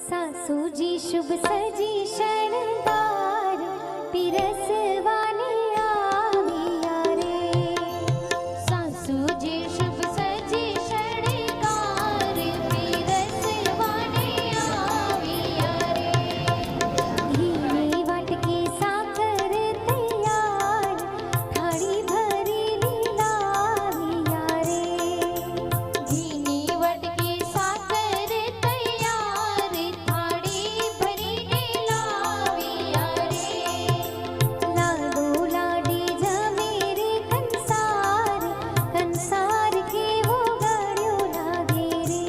સાસુજી શુભ સજી શણગાર પીરસવાને આવ્યા રે. સાસુજી શુભ સજી શણગાર પીરસવાને આવ્યા રે. ઘીની વાટકી સાકર તૈયાર થાળી ભરીને લાવ્યા રે. ઘીની વાટકી સાકર તૈયાર થાળી ભરીને લાવ્યા રે. લાડુ લાડી જમે રે કંસાર, કંસાર કેવો ગળ્યો લાગે રે.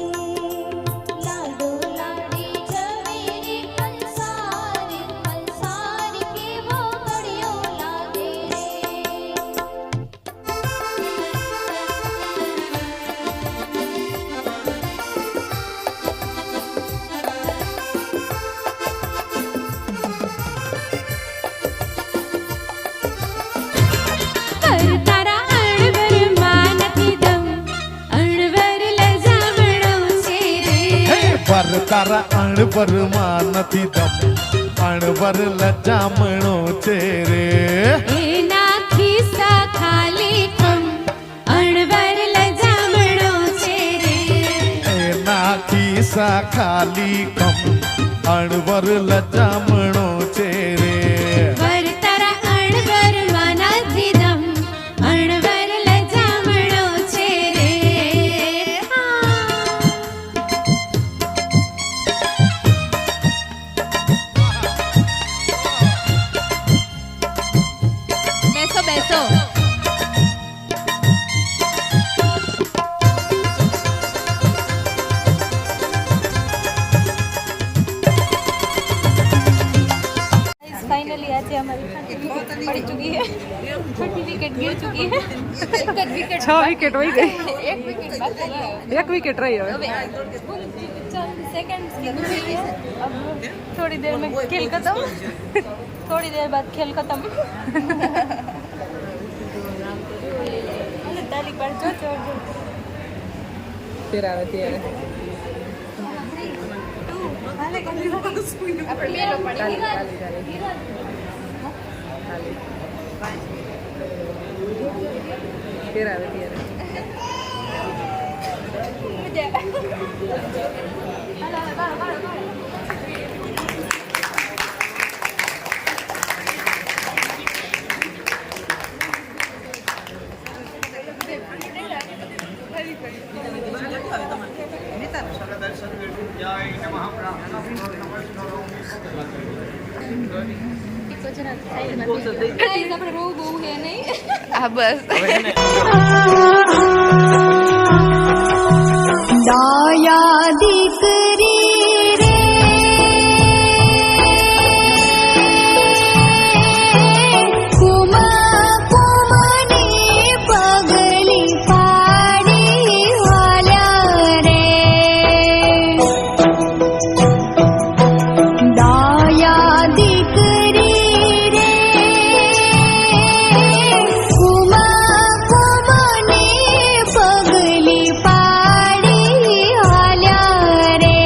લાડુ લાડી જમે રે કંસાર, કંસાર કેવો ગળ્યો લાગે રે. તારા અણવર માનથી દમ અણવર લજામણો છે રે. પર તારા અણવર માં નથી દમ અણવર લજામણો છે રે. એના ખિસ્સા ખાલી કમ અણવર લજામણો છે રે. એના ખિસ્સા ખાલી કમ અણવર લજામણો છે રે. પર તારા અણવર માનથી દમ અણવર લજામણો છે રે. બેસો બેસો. फाइनली आज हमारी पड़ी चुकी है, छोटी विकेट गिर चुकी है. एक विकेट 6 विकेट हो गई. एक विकेट बाकी है. एक विकेट रही है. अब चंद सेकंड्स की दूरी है. अब थोड़ी देर में खेल खत्म. थोड़ी देर बाद खेल खत्म. ताली पर जो जो तेरा तेरा આપણે મેલો પડી तेरा तेरा આપણે રોવું બહુ હે નહીં. આ બસ દાયા દીકરી રે કુમા કુમાની પગલી પાડી હાલ્યા રે. દાયા દીકરી રે કુમા કુમાની પગલી પાડી હાલ્યા રે.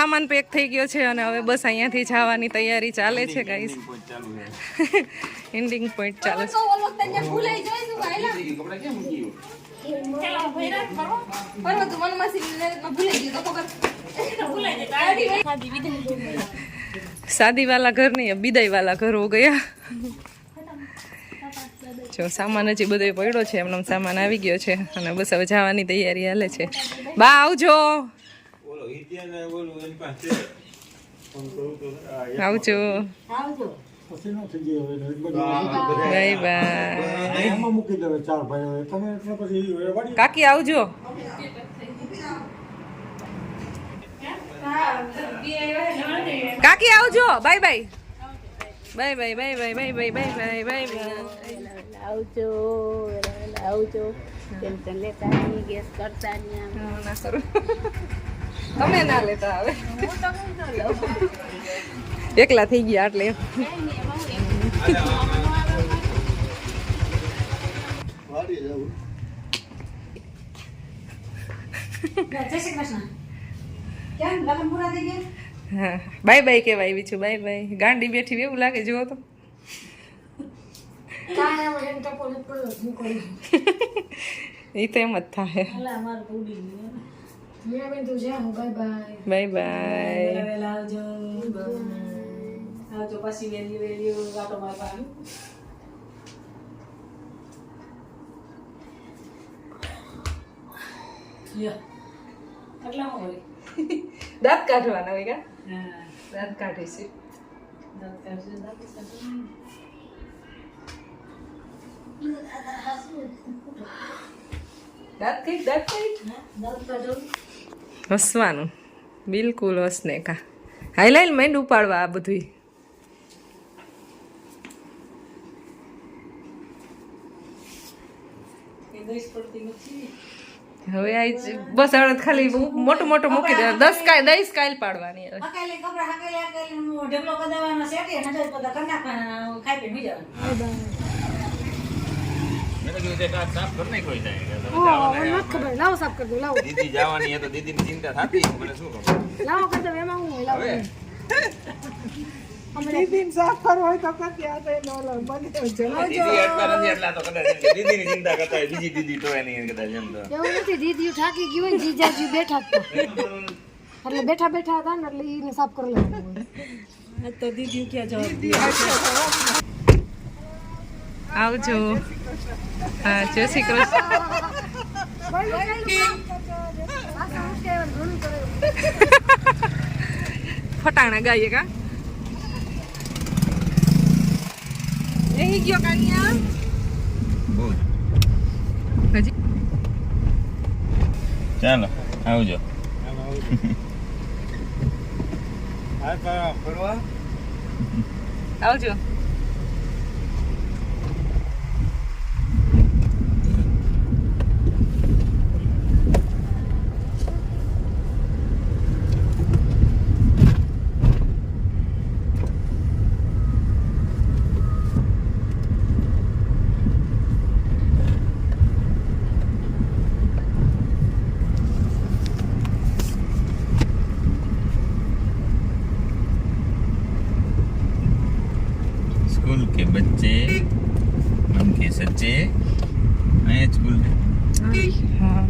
સામાન પેક થઈ ગયો છે અને હવે બસ અહીંયાથી જવાની તૈયારી ચાલે છે ગાઈસ. એન્ડિંગ પોઈન્ટ ચાલે છે. शादी वाला घर नहीं, विदाई वाला घर हो ગયા. જો સામાન હજી બધો પડ્યો છે, એમનો સામાન આવી ગયો છે અને બસ હવે જવાની તૈયારી હાલે છે. બા આવજો. આવજો. Bye bye. કાકી આવજો. કાકી આવજો. Bye bye. Bye bye bye bye bye bye bye bye bye bye. આવજો આવજો. ટેન્શન લેતા નહીં, ગેસ કરતા નહીં. ના કરું. તમે ના લેતા હવે. એકલા થઈ ગયા એટલે. બાય બાય કેવાય આવી છું. Bye bye. ગાંડી બેઠી એવું લાગે જુઓ તો. એ તો એમ જ થાય. Bye bye. દાંત કાઢવાના હોય કા? દાંત કાઢી છે. હસવાનું બિલકુલ હસને કા. હાઈલાઈલ માઇન્ડ ઉપાડવા આ બધું. હવે આ બસ હવે ખાલી મોટું મોટું મૂકી દે. 10 કાયલ પાડવાની. દીદી જવાની તો દીદી ની ચિંતા થતી. મને શું દીદી ની ચિંતા કરતા હોય, બીજી દીદી તો એની કદાચ એમ તો એવું નથી. દીદી થાકી ગઈ હોય, જીજાજી બેઠા એટલે બેઠા બેઠા હતા ને એટલે એને સાફ કરી લેવાનું હોય. તો દીદી ક્યાં જવા? આવજો. હા, જય શ્રી કૃષ્ણ. ફટાણા ગાઈએ કા? એહી ગયો કાનિયા. હજી ચાલો આવજો. આવજો. स्कूल के बच्चे मन के सच्चे आए स्कूल में. હા.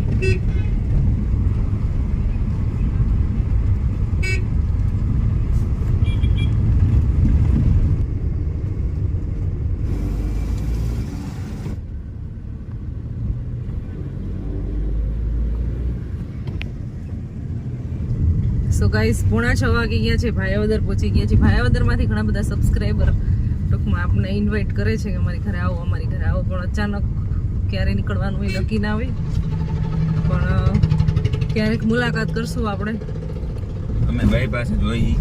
સો ગાઈસ 6:45 વાગી ગયા છે. ભાયાવદર પહોંચી ગયા છે. ભાયાવદરમાંથી ઘણા બધા સબસ્ક્રાઈબર ટૂંકમાં આપણે ઇન્વાઇટ કરે છે કે અમારી ઘરે આવો, અમારી ઘરે આવો, પણ અચાનક ક્યારે નીકળવાનું હોય નક્કી ના હોય. પણ ક્યારેક મુલાકાત કરશું આપણે. અમે બાયપાસ જ હોય.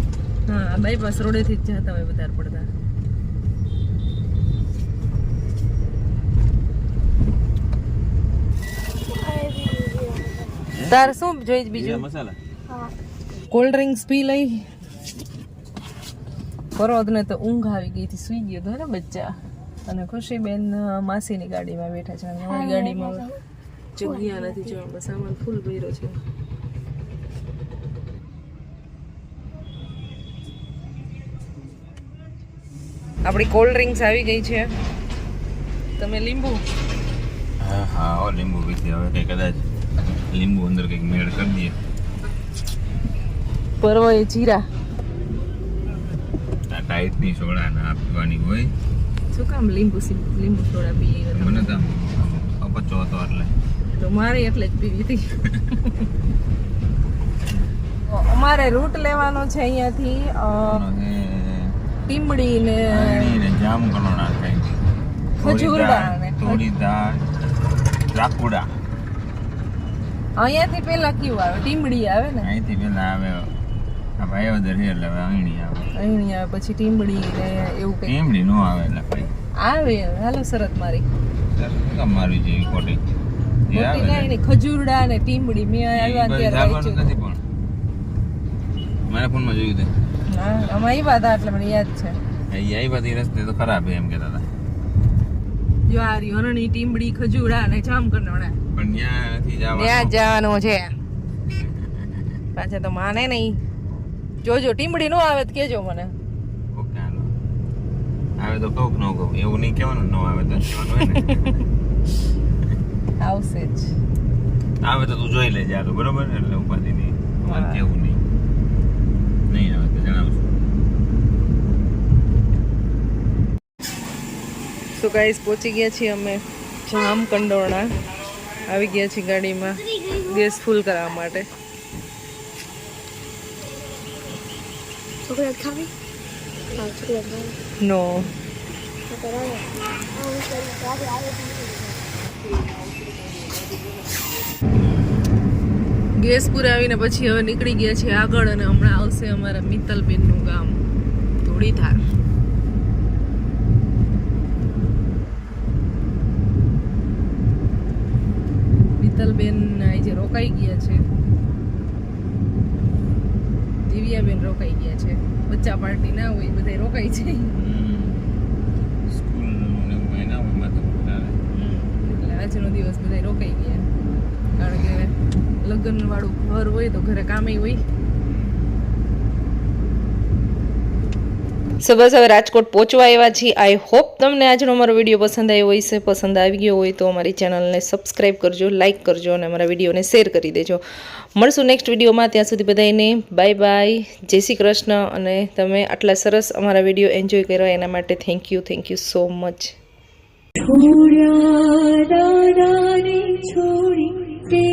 હા, બાયપાસ રોડેથી જ જતા હોય વધારે પડતા. તારે શું જોઈએ બીજું? મસાલા કોલ્ડ ડ્રિંક્સ પી લઈ. પરોધને તો ઊંઘ આવી ગઈ હતી, સુઈ ગયો હતો ને બચ્ચા. અને ખુશીબેન માસીની ગાડીમાં બેઠા છે. અમારી ગાડીમાં જગ્યા નથી, જો સામાન ફૂલ ભર્યો છે. આપણી કોલ્ડ ડ્રિંક્સ આવી ગઈ છે. તમે લીંબુ હા લીંબુ પીધી હવે કંઈ કદાચ લીંબુ અંદર કંઈક મેળ કરી દઈએ. પરવો એ જીરા આ ટાઈટની સોડા ના પીવાની હોય. શું કામ લીંબુ સોડા પીએ? મને તો અપચો હતો એટલે તો મારે એટલે જ પીવી હતી. અમારે રૂટ લેવાનો છે અહીંયાથી ટીમડી ને જામ કલોણા થાય ખજૂરડા ને થોડીદાર રાખુડા. અહીંયાથી પેલા કયું આવે? ટીમડી આવે ને અહીંથી પેલા આવે આ ભાઈઓદર છે એટલે હવે અહીંની આવે. અહીં આવે પછી ટીમડી ને એવું કંઈક ટીમડી નો આવે એટલે ભાઈ આવે. હાલો શરત મારી તમારી જેવી ખોટી જે આવે ને ને ખજૂરડા ને ટીમડી મેં આવ્યા ત્યારે વાંચ્યું. નથી પણ મારા ફોનમાં જોયું હતું. હા અમે આવ્યા હતા એટલે મને યાદ છે. એ બધી રસ્તે તો ખરાબ એમ કહેતા હતા જો આ હરણી ટીમડી ખજૂરડા ને જામકંડોળા પણ ત્યાંથી ત્યાં જવાનું છે. પાછા તો માને નહીં. જોજો ટીમડી નો આવે તો કેજો મને. ઓકે હાલો આવે તો કહું ન કહું એવું નહીં કહેવાનું. ન આવે તો કહેવાનું હોય ને આવશે જ. આવે તો તું જોઈ લેજે હાલો બરોબર એટલે ઉપાધિ નહીં. અમારે કેવું નહીં આવે તો જણાવશું. તો ગાઈસ પહોંચી ગયા છીએ અમે જામકંડોરણા. આવી ગયા છીએ ગાડીમાં ગેસ ફૂલ કરાવવા માટે. ચોકલેટ ખાવી? હા ચોકલેટ ખાવી. નો ગેસ પુરાવીને પછી હવે નીકળી ગયા છીએ આગળ અને હમણાં આવશે અમારા મિત્તલબેનનું ગામ ધોળીધાર. મિત્તલબેન આજે રોકાઈ ગયા છે. દિવ્યાબેન રોકાઈ ગયા છે. બચ્ચા પાર્ટી ના હોય બધા રોકાઈ છે. એટલે આજનો દિવસ બધા રોકાઈ ગયા કારણ કે લગ્ન વાળું ઘર હોય તો ઘરે કામે હોય. સો બસ હવે રાજકોટ પહોંચવા આવ્યા છીએ. આઈ હોપ તમને આજનો અમારો વિડીયો પસંદ આવ્યો હોય છે. પસંદ આવી ગયો હોય તો અમારી ચેનલને સબસ્ક્રાઈબ કરજો, લાઇક કરજો અને અમારા વિડીયોને શેર કરી દેજો. મળશું નેક્સ્ટ વિડીયોમાં. ત્યાં સુધી બધાને બાય બાય, જય શ્રી કૃષ્ણ. અને તમે આટલા સરસ અમારા વિડીયો એન્જોય કર્યો એના માટે થેન્ક યુ સો મચ. છોડ્યા દાદાને છોડી તે